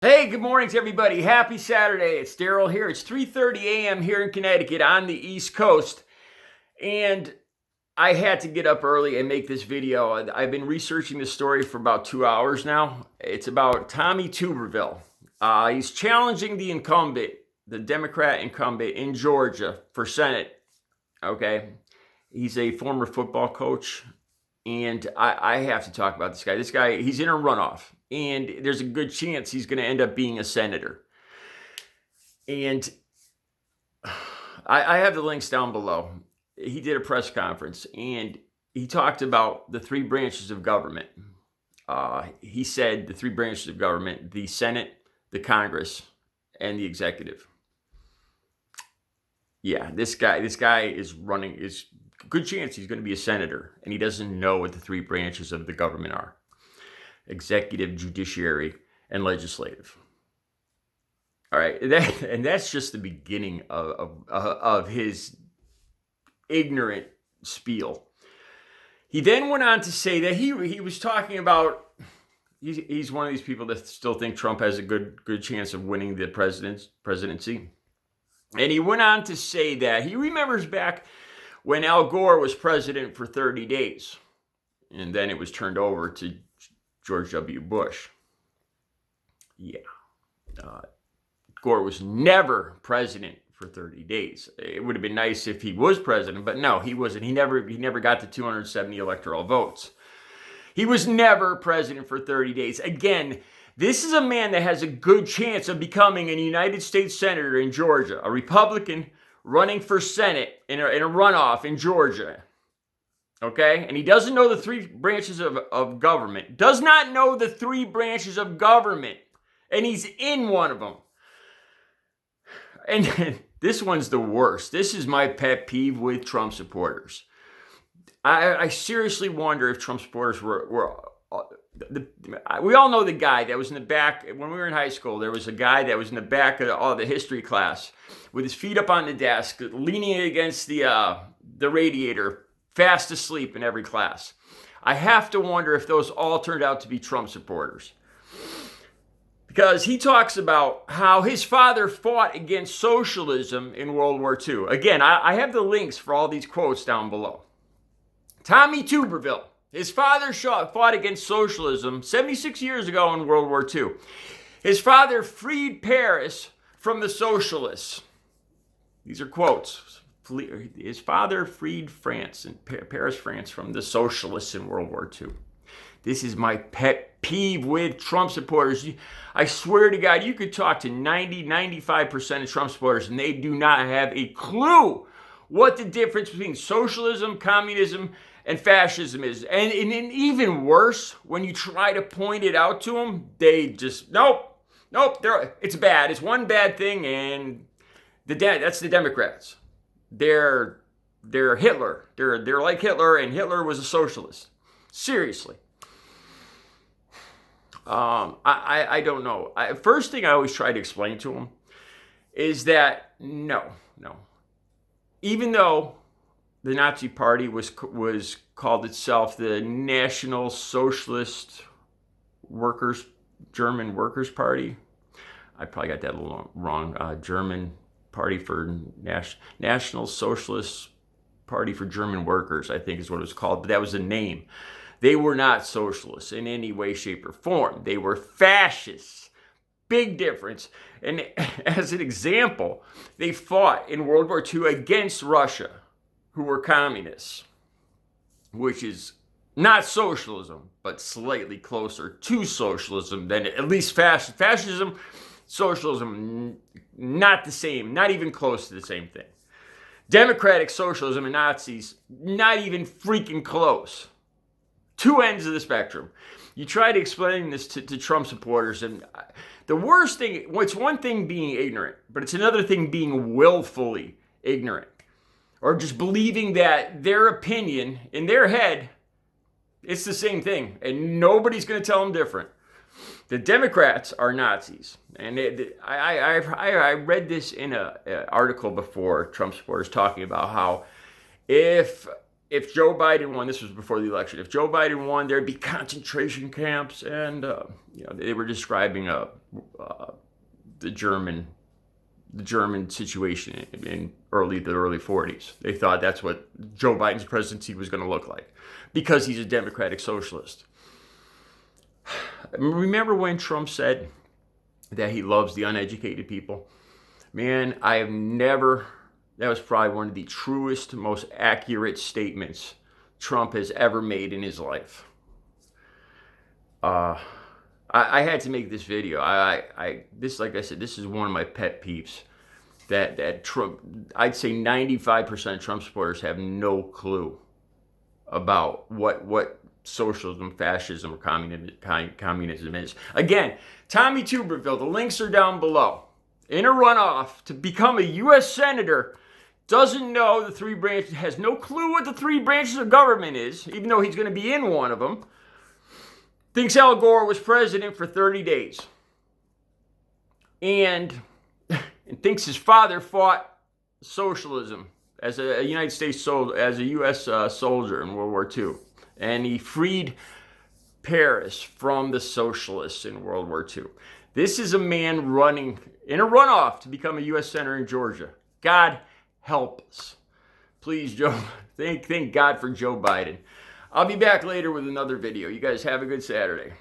Hey, good morning to everybody. Happy Saturday. It's Daryl here. It's 3:30 a.m. here in Connecticut on the East Coast. And I had to get up early and make this video. I've been researching this story for about 2 hours now. It's about Tommy Tuberville. He's challenging the incumbent, the Democrat incumbent in Georgia for Senate. Okay. He's a former football coach. And I have to talk about this guy. This guy, he's in a runoff. And there's a good chance he's going to end up being a senator. And I have the links down below. He did a press conference, and he talked about the three branches of government. He said the three branches of government: the Senate, the Congress, and the executive. Yeah, this guy is running. Is good chance he's going to be a senator, and he doesn't know what the three branches of the government are: executive, judiciary, and legislative. All right, and that's just the beginning of his ignorant spiel. He then went on to say that he was talking about he's one of these people that still think Trump has a good chance of winning the presidency. And he went on to say that he remembers back when Al Gore was president for 30 days, and then it was turned over to George W. Bush. Yeah. Gore was never president for 30 days. It would have been nice if he was president, but no, he wasn't. He never got the 270 electoral votes. He was never president for 30 days. Again, this is a man that has a good chance of becoming a United States senator in Georgia, a Republican running for Senate in a runoff in Georgia. Okay? And he doesn't know the three branches of government. Does not know the three branches of government. And he's in one of them. And this one's the worst. This is my pet peeve with Trump supporters. I seriously wonder if Trump supporters we all know the guy that was in the back. When we were in high school, there was a guy that was in the back of the history class with his feet up on the desk, leaning against the radiator, fast asleep in every class. I have to wonder if those all turned out to be Trump supporters. Because he talks about how his father fought against socialism in World War II. Again, I have the links for all these quotes down below. Tommy Tuberville, his father fought against socialism 76 years ago in World War II. His father freed Paris from the socialists. These are quotes. His father freed France and Paris, France, from the socialists in World War II. This is my pet peeve with Trump supporters. I swear to God, you could talk to 95% of Trump supporters, and they do not have a clue what the difference between socialism, communism, and fascism is. And even worse, when you try to point it out to them, they just, nope, it's bad. It's one bad thing, and that's the Democrats. They're Hitler. They're like Hitler, and Hitler was a socialist. Seriously. I don't know. First thing I always try to explain to them is that no. Even though the Nazi Party was called itself the National Socialist German Workers' Party. I probably got that a little wrong. German Party for National Socialist Party for German Workers, I think is what it was called. But that was the name. They were not socialists in any way, shape, or form. They were fascists. Big difference. And as an example, they fought in World War II against Russia, who were communists, which is not socialism, but slightly closer to socialism than at least fascism. Socialism, not the same, not even close to the same thing. Democratic socialism and Nazis, not even freaking close. Two ends of the spectrum. You try to explain this to Trump supporters, and the worst thing, it's one thing being ignorant, but it's another thing being willfully ignorant. Or just believing that their opinion, in their head, it's the same thing, and nobody's going to tell them different. The Democrats are Nazis. And I read this in an article before, Trump supporters talking about how if Joe Biden won, this was before the election, if Joe Biden won, there'd be concentration camps, and they were describing the German situation in the early 40s. They thought that's what Joe Biden's presidency was going to look like because he's a democratic socialist. Remember when Trump said that he loves the uneducated people? Man, I have never, that was probably one of the truest, most accurate statements Trump has ever made in his life. I had to make this video. This, like I said, this is one of my pet peeves. That Trump, I'd say 95% of Trump supporters have no clue about what socialism, fascism, or communism is. Again, Tommy Tuberville, the links are down below. In a runoff to become a U.S. Senator, doesn't know the three branches, has no clue what the three branches of government is, even though he's going to be in one of them. Thinks Al Gore was president for 30 days. And thinks his father fought socialism as a United States soldier, as a U.S. Soldier in World War II. And he freed Paris from the socialists in World War II. This is a man running in a runoff to become a U.S. Senator in Georgia. God help us. Please, Joe, thank God for Joe Biden. I'll be back later with another video. You guys have a good Saturday.